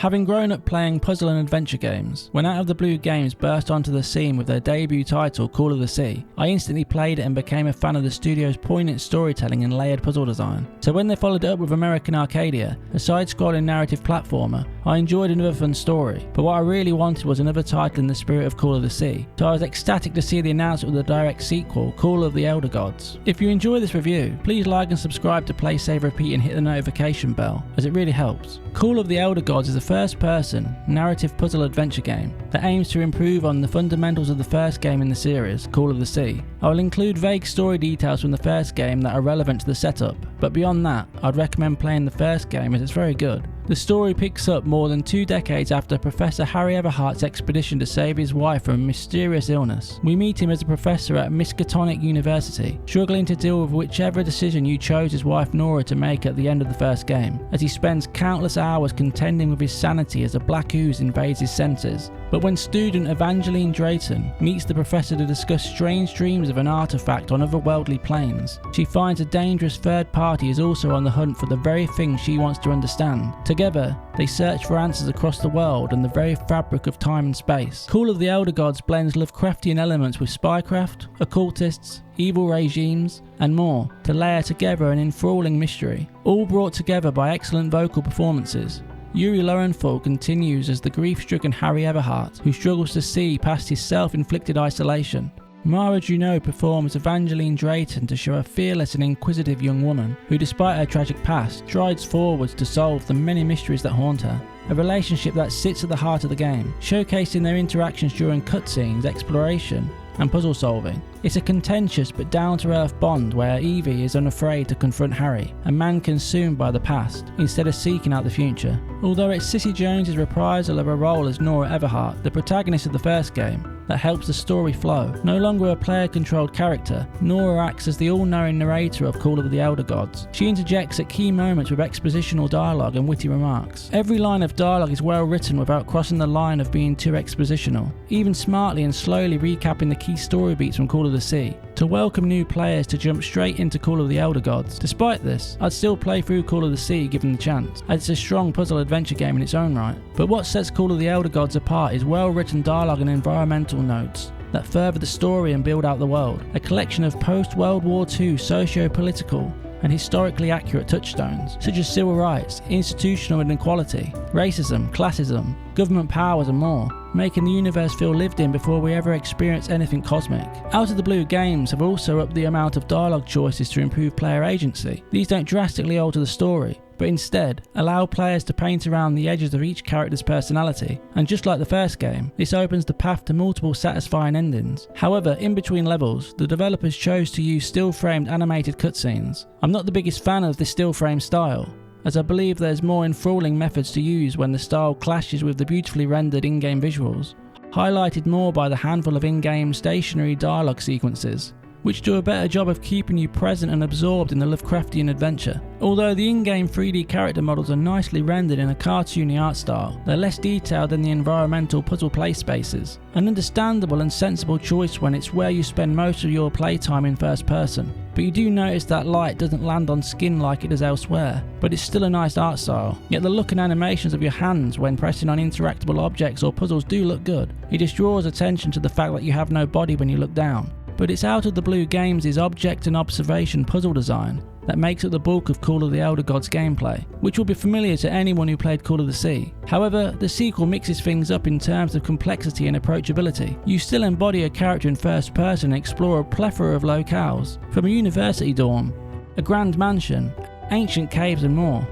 Having grown up playing puzzle and adventure games, when Out of the Blue Games burst onto the scene with their debut title Call of the Sea, I instantly played it and became a fan of the studio's poignant storytelling and layered puzzle design. So when they followed it up with American Arcadia, a side-scrolling narrative platformer, I enjoyed another fun story, but what I really wanted was another title in the spirit of Call of the Sea, so I was ecstatic to see the announcement of the direct sequel, Call of the Elder Gods. If you enjoy this review, please like and subscribe to Play, Save, Repeat and hit the notification bell, as it really helps. Call of the Elder Gods is a first-person, narrative puzzle adventure game that aims to improve on the fundamentals of the first game in the series, Call of the Sea. I will include vague story details from the first game that are relevant to the setup, but beyond that, I'd recommend playing the first game as it's very good. The story picks up more than 2 decades after Professor Harry Everhart's expedition to save his wife from a mysterious illness. We meet him as a professor at Miskatonic University, struggling to deal with whichever decision you chose his wife Nora to make at the end of the first game, as he spends countless hours contending with his sanity as a black ooze invades his senses. But when student Evangeline Drayton meets the professor to discuss strange dreams of an artifact on otherworldly planes, she finds a dangerous third party is also on the hunt for the very thing she wants to understand. Together, they search for answers across the world and the very fabric of time and space. Call of the Elder Gods blends Lovecraftian elements with spycraft, occultists, evil regimes, and more to layer together an enthralling mystery, all brought together by excellent vocal performances. Yuri Lowenthal continues as the grief-stricken Harry Everhart, who struggles to see past his self-inflicted isolation. Mara Juneau performs Evangeline Drayton to show a fearless and inquisitive young woman who, despite her tragic past, strides forwards to solve the many mysteries that haunt her. A relationship that sits at the heart of the game, showcasing their interactions during cutscenes, exploration, and puzzle solving. It's a contentious but down-to-earth bond where Evie is unafraid to confront Harry, a man consumed by the past, instead of seeking out the future. Although it's Cissy Jones' reprisal of her role as Nora Everhart, the protagonist of the first game, that helps the story flow. No longer a player-controlled character, Nora acts as the all-knowing narrator of Call of the Elder Gods. She interjects at key moments with expositional dialogue and witty remarks. Every line of dialogue is well written without crossing the line of being too expositional, even smartly and slowly recapping the key story beats from Call of the Sea, to welcome new players to jump straight into Call of the Elder Gods. Despite this, I'd still play through Call of the Sea given the chance, as it's a strong puzzle adventure game in its own right. But what sets Call of the Elder Gods apart is well-written dialogue and environmental notes that further the story and build out the world. A collection of post-World War II socio-political and historically accurate touchstones, such as civil rights, institutional inequality, racism, classism, government powers and more, making the universe feel lived in before we ever experience anything cosmic. Out of the Blue games have also upped the amount of dialogue choices to improve player agency. These don't drastically alter the story, but instead allow players to paint around the edges of each character's personality, and just like the first game, this opens the path to multiple satisfying endings. However, in between levels, the developers chose to use still-framed animated cutscenes. I'm not the biggest fan of this still-frame style, as I believe there's more enthralling methods to use when the style clashes with the beautifully rendered in-game visuals, highlighted more by the handful of in-game stationary dialogue sequences, which do a better job of keeping you present and absorbed in the Lovecraftian adventure. Although the in-game 3D character models are nicely rendered in a cartoony art style, they're less detailed than the environmental puzzle play spaces. An understandable and sensible choice when it's where you spend most of your playtime in first person. But you do notice that light doesn't land on skin like it does elsewhere, but it's still a nice art style. Yet the look and animations of your hands when pressing on interactable objects or puzzles do look good. It just draws attention to the fact that you have no body when you look down. But it's Out of the Blue Games' object and observation puzzle design that makes up the bulk of Call of the Elder Gods gameplay, which will be familiar to anyone who played Call of the Sea. However, the sequel mixes things up in terms of complexity and approachability. You still embody a character in first person and explore a plethora of locales, from a university dorm, a grand mansion, ancient caves and more,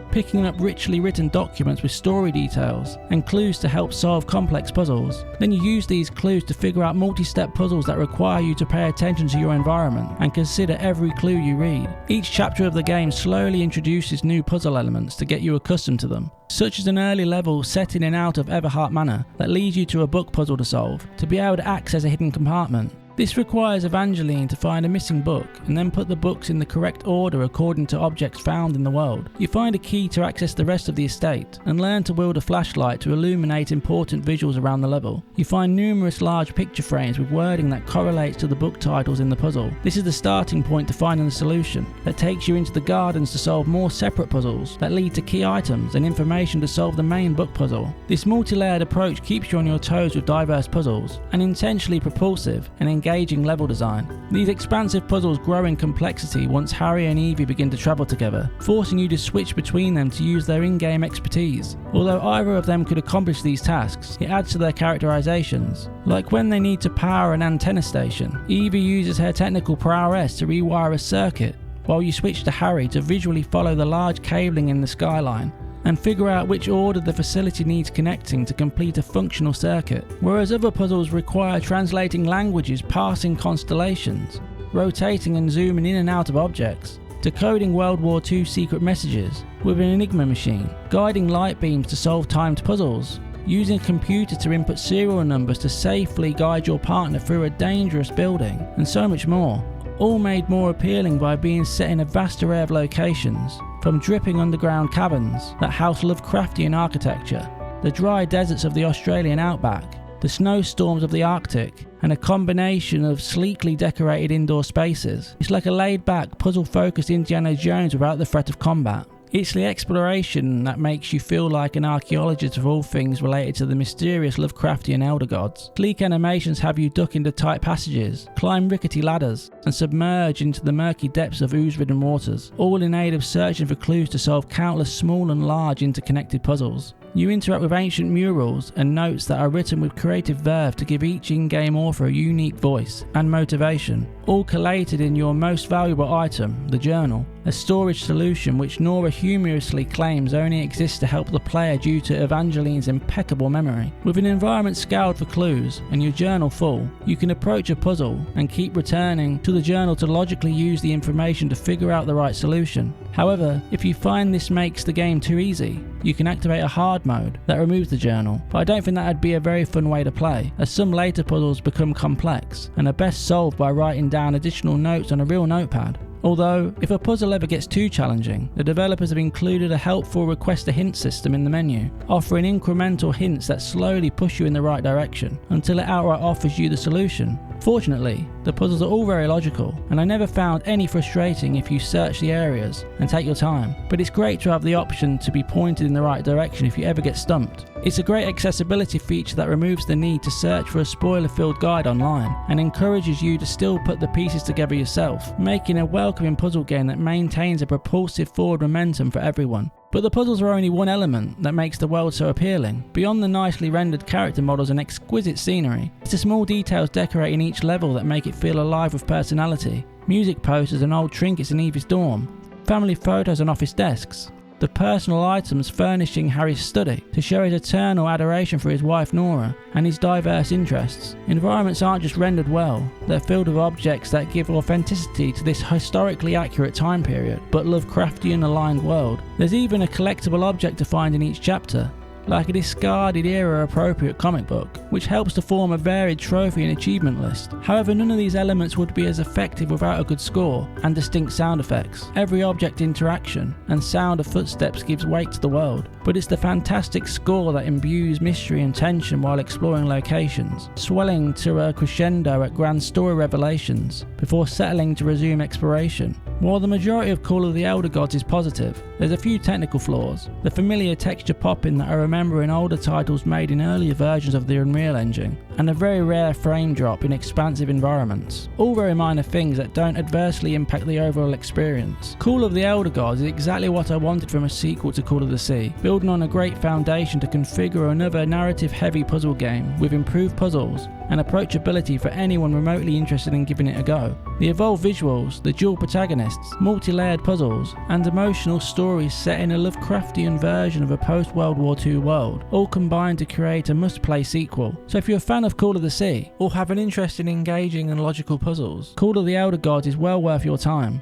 picking up richly written documents with story details and clues to help solve complex puzzles. Then you use these clues to figure out multi-step puzzles that require you to pay attention to your environment and consider every clue you read. Each chapter of the game slowly introduces new puzzle elements to get you accustomed to them, such as an early level set in and out of Everhart Manor that leads you to a book puzzle to solve, to be able to access a hidden compartment. This requires Evangeline to find a missing book and then put the books in the correct order according to objects found in the world. You find a key to access the rest of the estate and learn to wield a flashlight to illuminate important visuals around the level. You find numerous large picture frames with wording that correlates to the book titles in the puzzle. This is the starting point to finding the solution that takes you into the gardens to solve more separate puzzles that lead to key items and information to solve the main book puzzle. This multi-layered approach keeps you on your toes with diverse puzzles and intentionally propulsive and engaging level design. These expansive puzzles grow in complexity once Harry and Evie begin to travel together, forcing you to switch between them to use their in-game expertise. Although either of them could accomplish these tasks, it adds to their characterizations. Like when they need to power an antenna station, Evie uses her technical prowess to rewire a circuit, while you switch to Harry to visually follow the large cabling in the skyline and figure out which order the facility needs connecting to complete a functional circuit. Whereas other puzzles require translating languages, passing constellations, rotating and zooming in and out of objects, decoding World War II secret messages with an Enigma machine, guiding light beams to solve timed puzzles, using a computer to input serial numbers to safely guide your partner through a dangerous building, and so much more. All made more appealing by being set in a vast array of locations, from dripping underground caverns that house Lovecraftian architecture, the dry deserts of the Australian outback, the snowstorms of the Arctic, and a combination of sleekly decorated indoor spaces. It's like a laid-back, puzzle-focused Indiana Jones without the threat of combat. It's the exploration that makes you feel like an archaeologist of all things related to the mysterious Lovecraftian elder gods. Sleek animations have you duck into tight passages, climb rickety ladders, and submerge into the murky depths of ooze-ridden waters, all in aid of searching for clues to solve countless small and large interconnected puzzles. You interact with ancient murals and notes that are written with creative verve to give each in-game author a unique voice and motivation, all collated in your most valuable item, the journal, a storage solution which Nora humorously claims only exists to help the player due to Evangeline's impeccable memory. With an environment scoured for clues and your journal full, you can approach a puzzle and keep returning to the journal to logically use the information to figure out the right solution. However, if you find this makes the game too easy, you can activate a hard mode that removes the journal, but I don't think that would be a very fun way to play, as some later puzzles become complex and are best solved by writing down additional notes on a real notepad. Although, if a puzzle ever gets too challenging, the developers have included a helpful request a hint system in the menu, offering incremental hints that slowly push you in the right direction until it outright offers you the solution. Fortunately, the puzzles are all very logical, and I never found any frustrating if you search the areas and take your time, but it's great to have the option to be pointed in the right direction if you ever get stumped. It's a great accessibility feature that removes the need to search for a spoiler-filled guide online and encourages you to still put the pieces together yourself, making a welcoming puzzle game that maintains a propulsive forward momentum for everyone. But the puzzles are only one element that makes the world so appealing. Beyond the nicely rendered character models and exquisite scenery, it's the small details decorating each level that make it feel alive with personality. Music posters and old trinkets in Evie's dorm, family photos on office desks, the personal items furnishing Harry's study to show his eternal adoration for his wife Nora and his diverse interests. Environments aren't just rendered well, they're filled with objects that give authenticity to this historically accurate time period, but Lovecraftian aligned world. There's even a collectible object to find in each chapter, like a discarded era appropriate comic book, which helps to form a varied trophy and achievement list. However, none of these elements would be as effective without a good score and distinct sound effects. Every object interaction and sound of footsteps gives weight to the world, but it's the fantastic score that imbues mystery and tension while exploring locations, swelling to a crescendo at grand story revelations before settling to resume exploration. While the majority of Call of the Elder Gods is positive, there's a few technical flaws. The familiar texture popping that I remember in older titles made in earlier versions of the Unreal Engine, and a very rare frame drop in expansive environments. All very minor things that don't adversely impact the overall experience. Call of the Elder Gods is exactly what I wanted from a sequel to Call of the Sea, building on a great foundation to configure another narrative-heavy puzzle game with improved puzzles and approachability for anyone remotely interested in giving it a go. The evolved visuals, the dual protagonists, multi-layered puzzles, and emotional stories set in a Lovecraftian version of a post-World War II world, all combine to create a must-play sequel. So if you're a fan of Call of the Sea, or have an interest in engaging and logical puzzles, Call of the Elder Gods is well worth your time.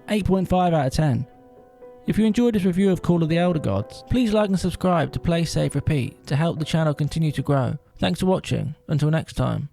8.5 out of 10. If you enjoyed this review of Call of the Elder Gods, please like and subscribe to Play Save Repeat to help the channel continue to grow. Thanks for watching, until next time.